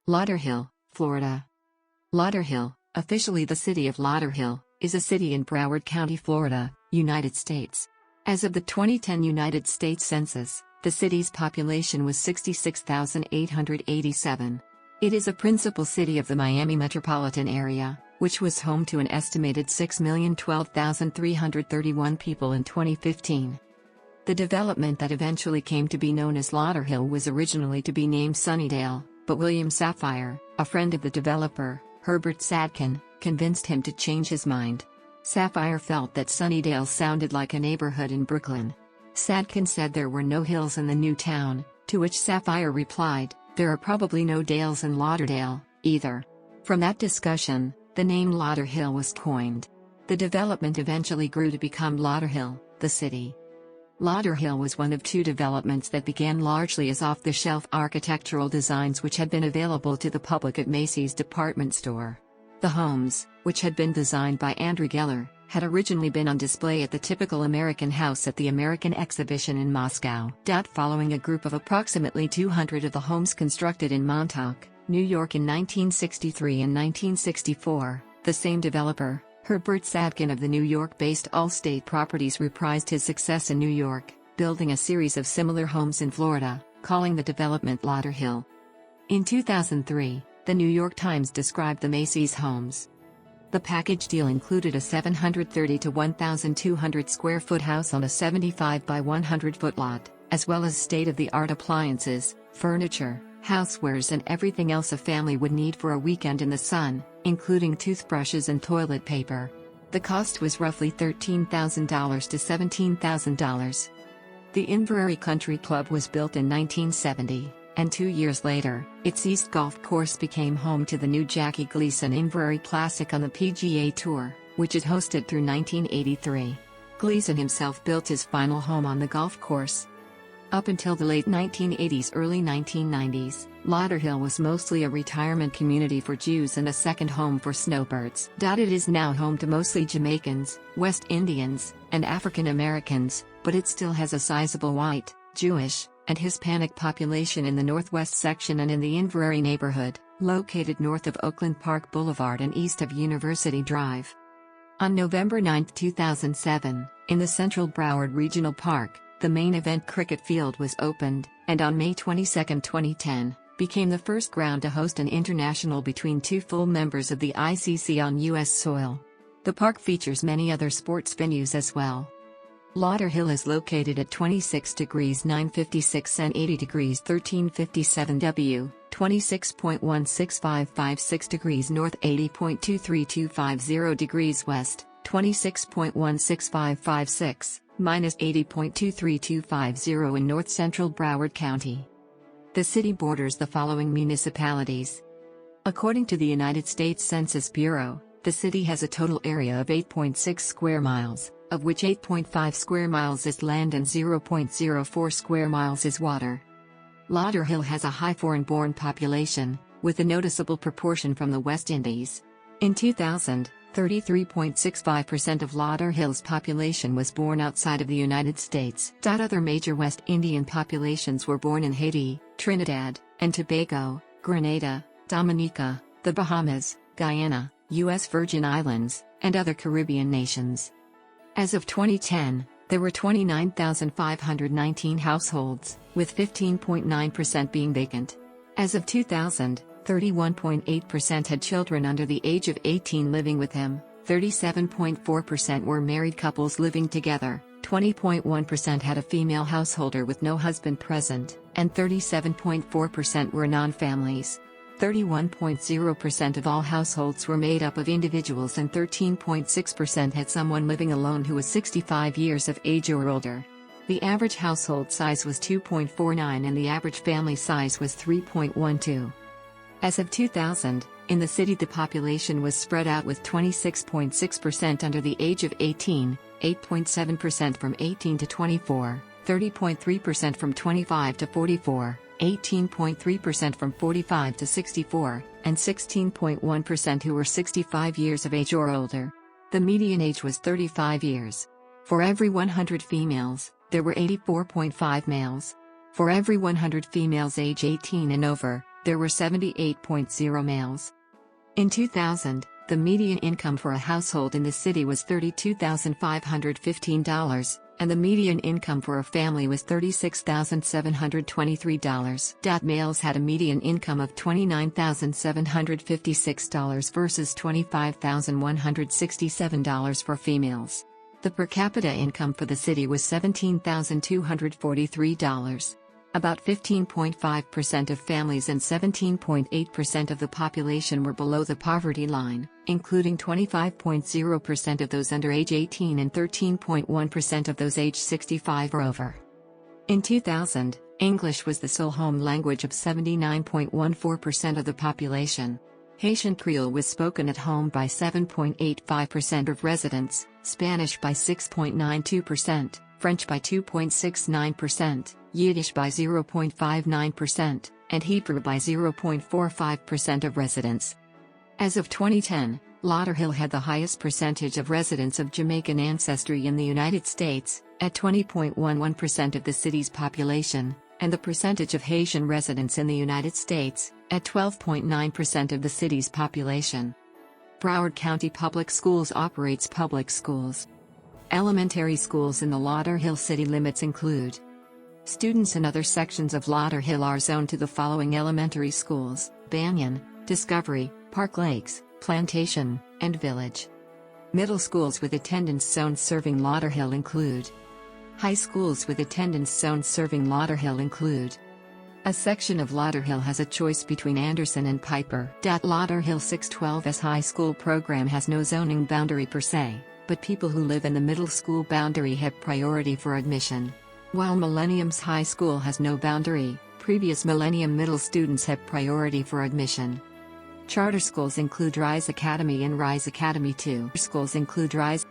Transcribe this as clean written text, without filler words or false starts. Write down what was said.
Lauderhill, Florida. Lauderhill, officially the City of Lauderhill, is a city in Broward County, Florida, United States. As of the 2010 United States Census, the city's population was 66,887. It is a principal city of the Miami metropolitan area, which was home to an estimated 6,012,331 people in 2015. The development that eventually came to be known as Lauderhill was originally to be named Sunnydale, but William Safire, a friend of the developer, Herbert Sadkin, convinced him to change his mind. Safire felt that Sunnydale sounded like a neighborhood in Brooklyn. Sadkin said there were no hills in the new town, to which Safire replied, "There are probably no dales in Lauderdale, either." From that discussion, the name Lauderhill was coined. The development eventually grew to become Lauderhill, the city. Lauderhill was one of two developments that began largely as off-the-shelf architectural designs which had been available to the public at Macy's department store. The homes, which had been designed by Andrew Geller, had originally been on display at the typical American house at the American Exhibition in Moscow. Following a group of approximately 200 of the homes constructed in Montauk, New York in 1963 and 1964, the same developer, Herbert Sadkin of the New York-based Allstate Properties, reprised his success in New York, building a series of similar homes in Florida, calling the development Lauderhill. In 2003, the New York Times described the Macy's homes. The package deal included a 730 to 1,200 square foot house on a 75 by 100 foot lot, as well as state-of-the-art appliances, furniture, housewares and everything else a family would need for a weekend in the sun, including toothbrushes and toilet paper. The cost was roughly $13,000 to $17,000. The Inverary Country Club was built in 1970, and 2 years later, its East Golf Course became home to the new Jackie Gleason Inverary Classic on the PGA Tour, which it hosted through 1983. Gleason himself built his final home on the golf course. Up until the late 1980s, early 1990s, Lauderhill was mostly a retirement community for Jews and a second home for snowbirds. It is now home to mostly Jamaicans, West Indians, and African Americans, but it still has a sizable white, Jewish, and Hispanic population in the northwest section and in the Inverary neighborhood, located north of Oakland Park Boulevard and east of University Drive. On November 9, 2007, in the Central Broward Regional Park, the main event cricket field was opened, and on May 22, 2010, became the first ground to host an international between two full members of the ICC on U.S. soil. The park features many other sports venues as well. Lauderhill is located at 26 degrees 956 and 80 degrees 1357 W, 26.16556 degrees north, 80.23250 degrees west, 26.16556. minus 80.23250 in north central Broward County. The city borders the following municipalities. According to the United States Census Bureau, the city has a total area of 8.6 square miles, of which 8.5 square miles is land and 0.04 square miles is water. Lauderhill has a high foreign-born population, with a noticeable proportion from the West Indies. In 2000, 33.65% of Lauderhill's population was born outside of the United States. Other major West Indian populations were born in Haiti, Trinidad and Tobago, Grenada, Dominica, the Bahamas, Guyana, U.S. Virgin Islands, and other Caribbean nations. As of 2010, there were 29,519 households, with 15.9% being vacant. As of 2000, 31.8% had children under the age of 18 living with him, 37.4% were married couples living together, 20.1% had a female householder with no husband present, and 37.4% were non-families. 31.0% of all households were made up of individuals and 13.6% had someone living alone who was 65 years of age or older. The average household size was 2.49 and the average family size was 3.12. As of 2000, in the city the population was spread out with 26.6% under the age of 18, 8.7% from 18 to 24, 30.3% from 25 to 44, 18.3% from 45 to 64, and 16.1% who were 65 years of age or older. The median age was 35 years. For every 100 females, there were 84.5 males. For every 100 females age 18 and over, There were 78.0 males. In 2000, the median income for a household in the city was $32,515, and the median income for a family was $36,723. Males had a median income of $29,756 versus $25,167 for females. The per capita income for the city was $17,243. About 15.5% of families and 17.8% of the population were below the poverty line, including 25.0% of those under age 18 and 13.1% of those age 65 or over. In 2000, English was the sole home language of 79.14% of the population. Haitian Creole was spoken at home by 7.85% of residents, Spanish by 6.92%, French by 2.69%, Yiddish by 0.59%, and Hebrew by 0.45% of residents. As of 2010, Lauderhill had the highest percentage of residents of Jamaican ancestry in the United States, at 20.11% of the city's population, and the percentage of Haitian residents in the United States, at 12.9% of the city's population. Broward County Public Schools operates public schools. Elementary schools in the Lauderhill city limits include: students in other sections of Lauderhill are zoned to the following elementary schools: Banyan, Discovery, Park Lakes, Plantation, and Village. Middle schools with attendance zones serving Lauderhill include: high schools with attendance zones serving Lauderhill include: a section of Lauderhill has a choice between Anderson and Piper. Lauderhill 612's high school program has no zoning boundary per se, but people who live in the middle school boundary have priority for admission. While Millennium's high school has no boundary, previous Millennium middle students have priority for admission. Charter schools include Rise Academy and Rise Academy 2. Schools include Rise